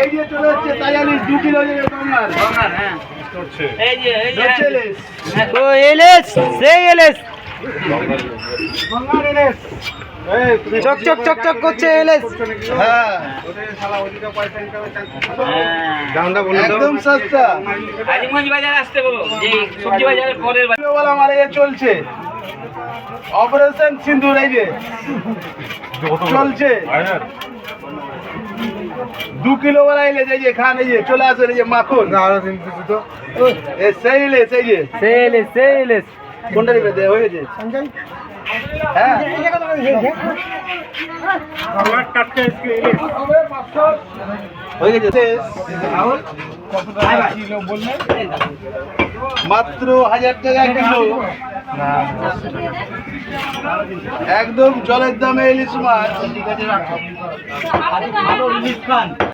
এই যে চলে যাচ্ছে তাজা ইলিশ 2 কিলো গঙ্গার। হ্যাঁ এই যে ইলিশ ও ইলিশ সেই ইলিশ গঙ্গার ইলিশ। চক চক চক চক করছে ইলিশ। হ্যাঁ দামটা বলে দাও। একদম সস্তা। আজিমগঞ্জ বাজারে আসতে বলো, যে সবজি বাজারের পরের বাজার। বলা মারে চলছে অপারেশন সিন্দুর। এই যে চলছে 2 কিলো বলা ইলিশ। এই যে খান, এই যে চলে আসেন, এই যে মাখন। এই সেই ইলিশ, এই যে সেই ইলিশ সেই ইলিশ। কোনটা নিবে দে হয়ে গেছে। হ্যাঁ হয়ে গেছে। মাত্র 1000 টাকা কিলো। একদম জলের দামে ইলিশ মাছ।